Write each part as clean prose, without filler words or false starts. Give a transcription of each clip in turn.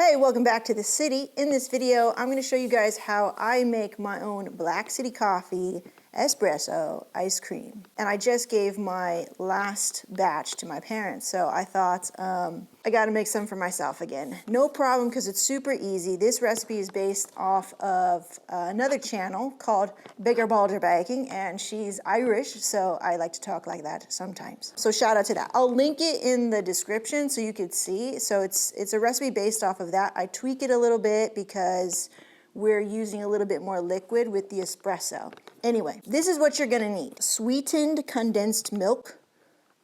Hey, welcome back to the city. In this video, I'm going to show you guys how I make my own Blkcity coffee, espresso, ice cream. And I just gave my last batch to my parents, so I thought I got to make some for myself again. No problem, because it's super easy. This recipe is based off of another channel called Bigger Baking, and she's Irish, so I like to talk like that sometimes. So shout out to that. I'll link it in the description so you could see. So it's a recipe based off of that. I tweak it a little bit because we're using a little bit more liquid with the espresso. Anyway, this is what you're gonna need. Sweetened condensed milk.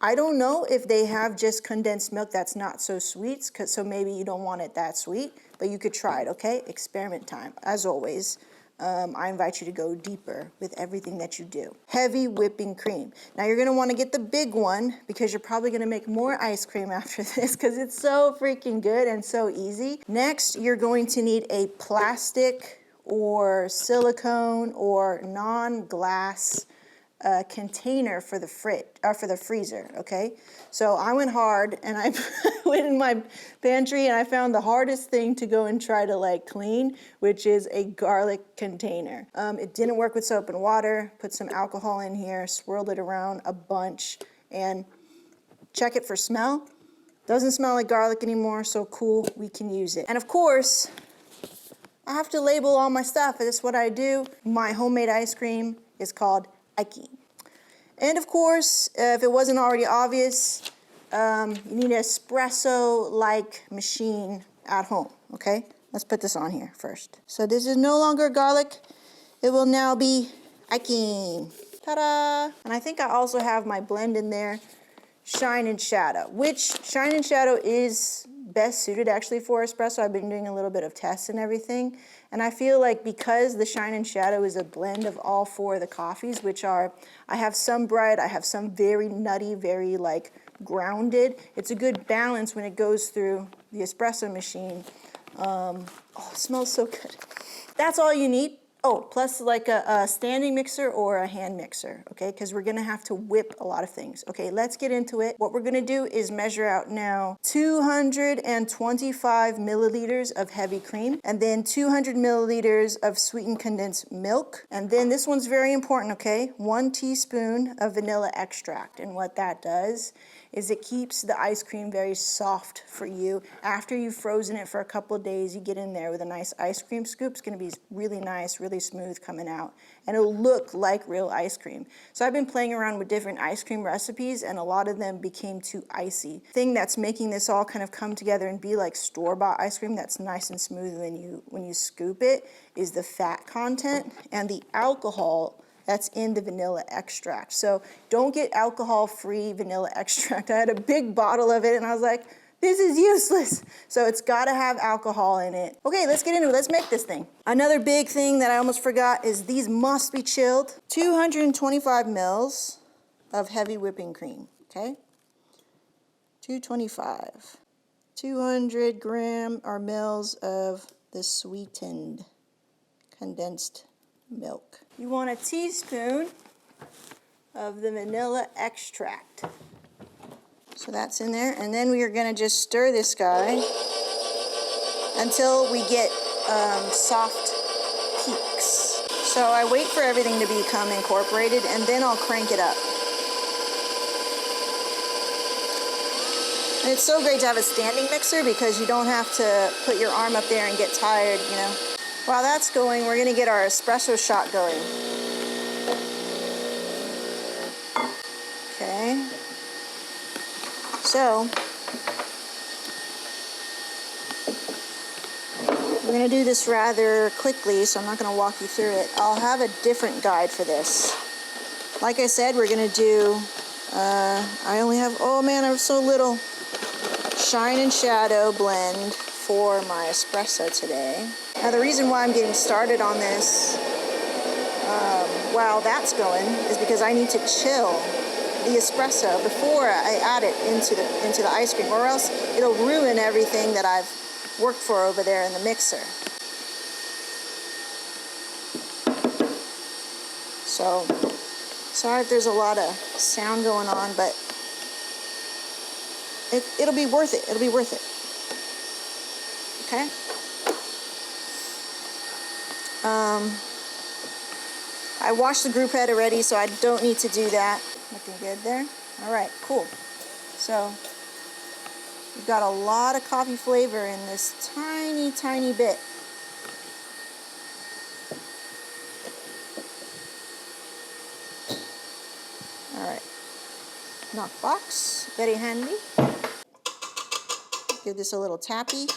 I don't know if they have just condensed milk that's not so sweet, so maybe you don't want it that sweet, but you could try it, okay? Experiment time, as always. I invite you to go deeper with everything that you do. Heavy whipping cream. Now you're gonna wanna get the big one because you're probably gonna make more ice cream after this because it's so freaking good and so easy. Next, you're going to need a plastic or silicone or non-glass container for the freezer, okay? So I went hard and I went in my pantry and I found the hardest thing to go and try to like clean, which is a garlic container. It didn't work with soap and water. Put some alcohol in here, swirled it around a bunch, and check it for smell. Doesn't smell like garlic anymore, so cool, we can use it. And of course, I have to label all my stuff. That's what I do. My homemade ice cream is called Ik-keem. And of course, if it wasn't already obvious, you need an espresso-like machine at home, okay? Let's put this on here first. So this is no longer garlic. It will now be Ik-keem. Ta-da! And I think I also have my blend in there, Shine and Shadow, which Shine and Shadow is best suited actually for espresso. I've been doing a little bit of tests and everything, and I feel like because the Shine and Shadow is a blend of all four of the coffees, which are, I have some bright, I have some very nutty, very like grounded. It's a good balance when it goes through the espresso machine. Oh, it smells so good. That's all you need. Oh, plus like a standing mixer or a hand mixer, okay? Because we're gonna have to whip a lot of things. Okay, let's get into it. What we're gonna do is measure out now 225 milliliters of heavy cream, and then 200 milliliters of sweetened condensed milk. And then this one's very important, okay? 1 teaspoon of vanilla extract. And what that does is it keeps the ice cream very soft for you. After you've frozen it for a couple of days, you get in there with a nice ice cream scoop. It's gonna be really nice, really smooth coming out, and it'll look like real ice cream. So I've been playing around with different ice cream recipes, and a lot of them became too icy. The thing that's making this all kind of come together and be like store-bought ice cream that's nice and smooth when you scoop it is the fat content and the alcohol that's in the vanilla extract. So don't get alcohol-free vanilla extract. I had a big bottle of it and I was like, this is useless. So it's gotta have alcohol in it. Okay, let's get into it. Let's make this thing. Another big thing that I almost forgot is these must be chilled. 225 mils of heavy whipping cream, okay? 225. 200 gram or mils of the sweetened condensed milk. You want a teaspoon of the vanilla extract. So that's in there, and then we are gonna just stir this guy until we get soft peaks. So I wait for everything to become incorporated, and then I'll crank it up. And it's so great to have a standing mixer because you don't have to put your arm up there and get tired, you know. While that's going, we're gonna get our espresso shot going. Okay. So, we're gonna do this rather quickly, so I'm not gonna walk you through it. I'll have a different guide for this. Like I said, we're gonna do, I only have, oh man, I have so little Shine and Shadow blend for my espresso today. Now the reason why I'm getting started on this while that's going is because I need to chill the espresso before I add it into the ice cream, or else it'll ruin everything that I've worked for over there in the mixer. So sorry if there's a lot of sound going on, but it'll be worth it. It'll be worth it. okay? I washed the group head already, so I don't need to do that. Looking good there. All right, cool. So we've got a lot of coffee flavor in this tiny, tiny bit. All right, knock box, very handy. Give this a little tappy.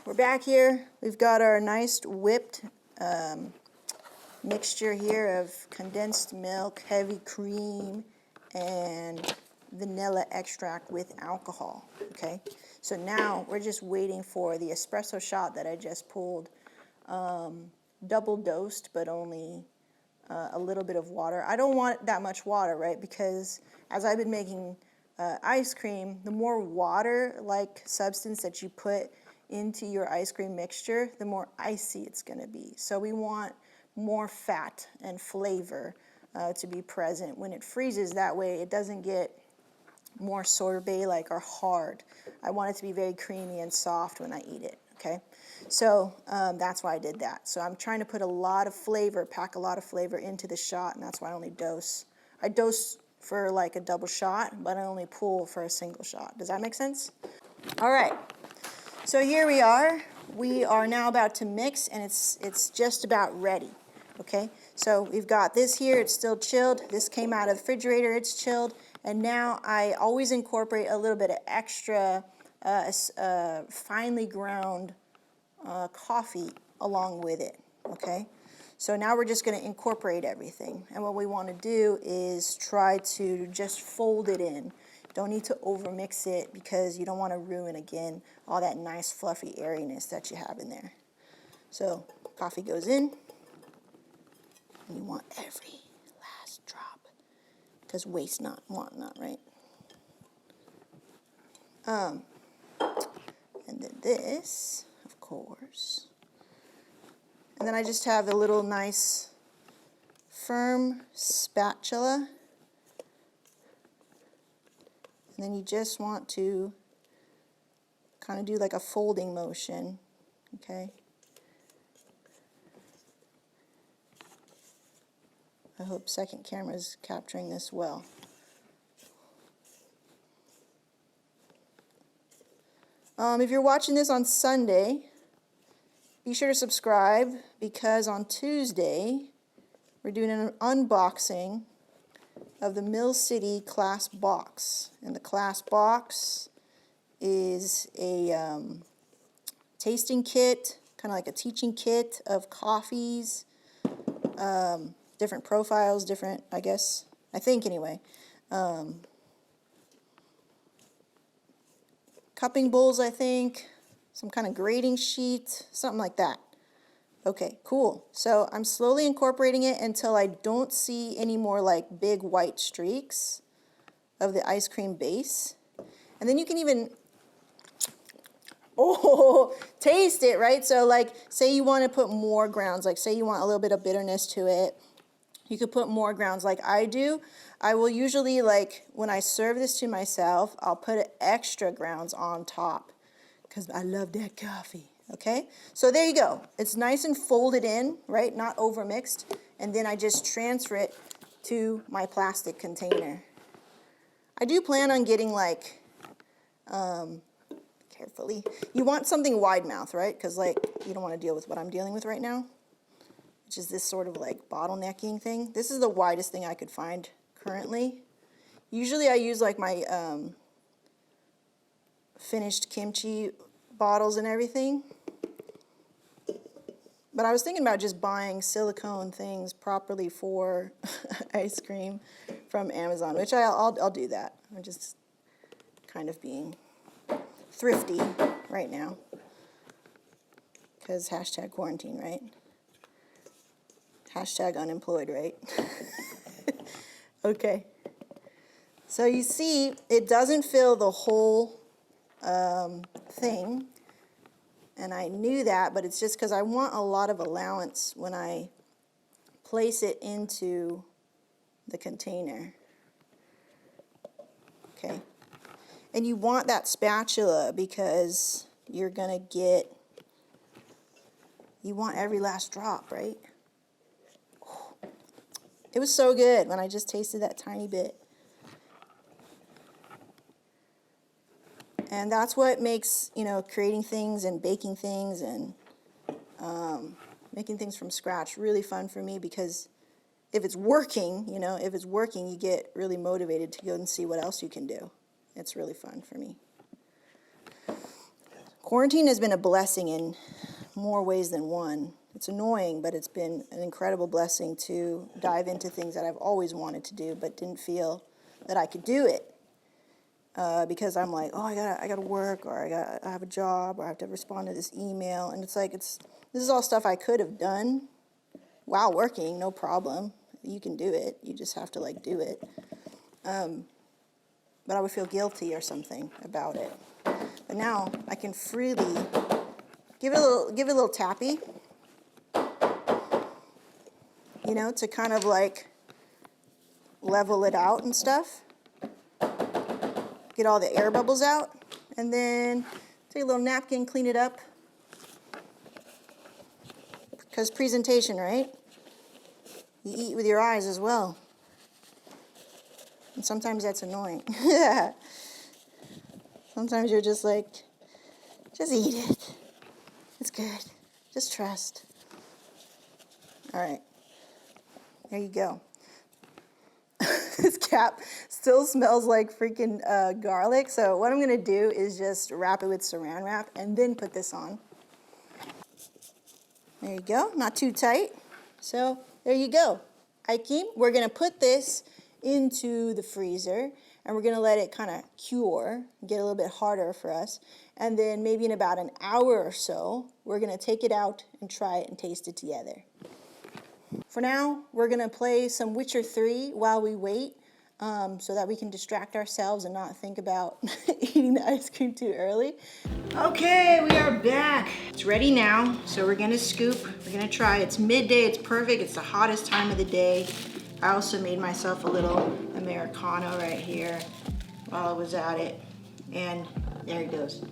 We're back here. We've got our nice whipped mixture here of condensed milk, heavy cream, and vanilla extract with alcohol, okay? So now we're just waiting for the espresso shot that I just pulled, double dosed, but only a little bit of water. I don't want that much water, right? Because as I've been making ice cream, the more water-like substance that you put into your ice cream mixture, the more icy it's gonna be. So we want more fat and flavor to be present when it freezes. That way it doesn't get more sorbet-like or hard. I want it to be very creamy and soft when I eat it, okay? So that's why I did that. So I'm trying to put a lot of flavor, pack a lot of flavor into the shot, and that's why I only dose. I dose for like a double shot, but I only pull for a single shot. Does that make sense? All right, so here we are. We are now about to mix, and it's just about ready. Okay, so we've got this here, it's still chilled. This came out of the refrigerator, it's chilled. And now I always incorporate a little bit of extra finely ground coffee along with it, okay? So now we're just gonna incorporate everything. And what we wanna do is try to just fold it in. Don't need to overmix it because you don't wanna ruin, again, all that nice fluffy airiness that you have in there. So coffee goes in. And you want every last drop, because waste not, want not, right? And then this, of course. And then I just have a little nice firm spatula. And then you just want to kind of do like a folding motion, okay? I hope second camera is capturing this well. If you're watching this on Sunday, be sure to subscribe, because on Tuesday we're doing an unboxing of the Blkcity class box. And the class box is a tasting kit, kind of like a teaching kit of coffees, different profiles, different, I guess, I think anyway. Cupping bowls, I think, some kind of grading sheet, something like that. Okay, cool. So I'm slowly incorporating it until I don't see any more like big white streaks of the ice cream base. And then you can even, taste it, right? So like, say you want to put more grounds, like say you want a little bit of bitterness to it. You could put more grounds like I do. I will usually, like, when I serve this to myself, I'll put extra grounds on top because I love that coffee, okay? So there you go. It's nice and folded in, right? Not overmixed. And then I just transfer it to my plastic container. I do plan on getting, like, carefully. You want something wide mouth, right? Because, like, you don't want to deal with what I'm dealing with right now, which is this sort of like bottlenecking thing. This is the widest thing I could find currently. Usually I use like my finished kimchi bottles and everything. But I was thinking about just buying silicone things properly for ice cream from Amazon, which I'll do that. I'm just kind of being thrifty right now because hashtag quarantine, right? Hashtag unemployed, right? Okay. So you see, it doesn't fill the whole thing. And I knew that, but it's just because I want a lot of allowance when I place it into the container. Okay. And you want that spatula because you're gonna you want every last drop, right? It was so good when I just tasted that tiny bit. And that's what makes, you know, creating things and baking things and making things from scratch really fun for me, because if it's working, you know, if it's working, you get really motivated to go and see what else you can do. It's really fun for me. Quarantine has been a blessing in more ways than one. It's annoying, but it's been an incredible blessing to dive into things that I've always wanted to do but didn't feel that I could do it. Because I'm like, oh, I gotta work, or I have a job, or I have to respond to this email, and it's like this is all stuff I could have done while working, no problem. You can do it. You just have to like do it. But I would feel guilty or something about it. But now I can freely give it a little tappy, you know, to kind of like level it out and stuff. Get all the air bubbles out, and then take a little napkin, clean it up. Because presentation, right? You eat with your eyes as well. And sometimes that's annoying. Sometimes you're just like, just eat it. It's good. Just trust. All right. There you go. This cap still smells like freaking garlic. So what I'm going to do is just wrap it with saran wrap and then put this on. There you go. Not too tight. So there you go. Ik-keem. We're going to put this into the freezer and we're going to let it kind of cure, get a little bit harder for us. And then maybe in about an hour or so, we're going to take it out and try it and taste it together. For now, we're going to play some Witcher 3 while we wait, so that we can distract ourselves and not think about eating the ice cream too early. Okay, we are back. It's ready now, so we're going to scoop. We're going to try. It's midday. It's perfect. It's the hottest time of the day. I also made myself a little Americano right here while I was at it. And there it goes.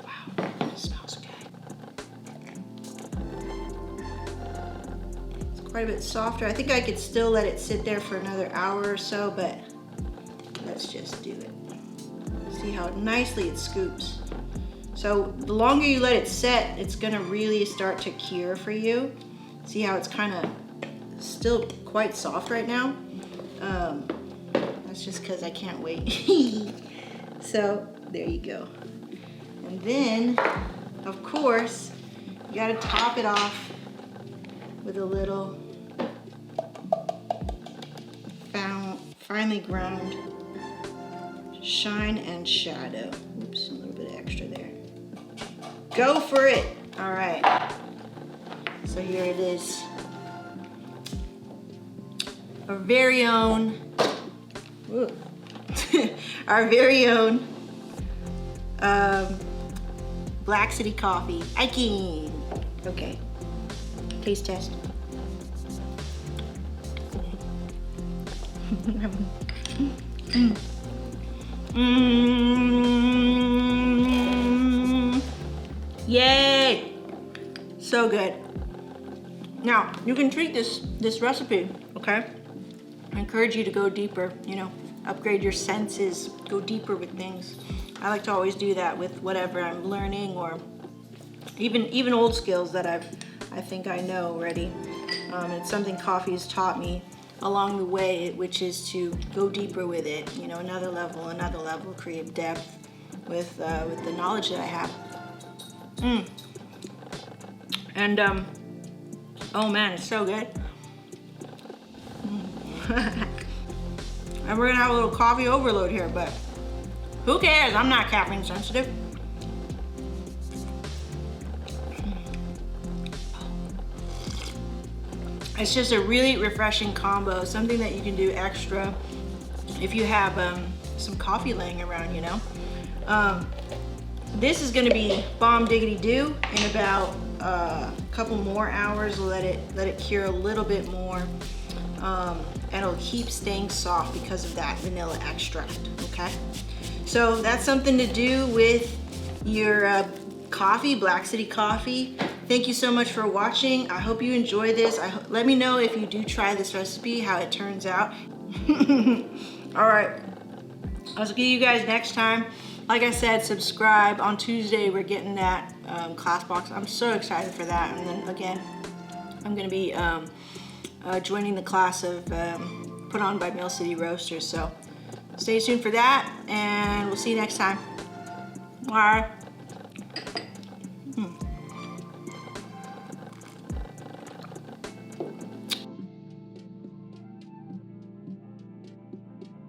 Wow, it smells good. Quite a bit softer. I think I could still let it sit there for another hour or so, but let's just do it. See how nicely it scoops. So the longer you let it set, it's gonna really start to cure for you. See how it's kind of still quite soft right now? That's just because I can't wait. So there you go. And then, of course, you gotta top it off with a little finely ground shine and shadow. Oops, a little bit extra there. Go for it. All right. So here it is. Our very own, our very own Blkcity coffee. Ik-keem. Okay. Taste test. Yay! So good. Now, you can treat this recipe, okay? I encourage you to go deeper, you know, upgrade your senses, go deeper with things. I like to always do that with whatever I'm learning, or even old skills that I think I know already. It's something coffee has taught me along the way, which is to go deeper with it, you know, another level, create depth with the knowledge that I have. And oh man, it's so good. And we're gonna have a little coffee overload here, but who cares? I'm not caffeine sensitive. It's just a really refreshing combo, something that you can do extra if you have some coffee laying around, you know. This is gonna be bomb diggity do in about a couple more hours. Let it cure a little bit more, and it'll keep staying soft because of that vanilla extract, okay? So that's something to do with your coffee, Black City coffee. Thank you so much for watching. I hope you enjoy this. Let me know if you do try this recipe, how it turns out. All right, I'll see you guys next time. Like I said, subscribe. On Tuesday, we're getting that class box. I'm so excited for that. And then again, I'm gonna be joining the class of put on by Blkcity Roasters. So stay tuned for that, and we'll see you next time. Bye.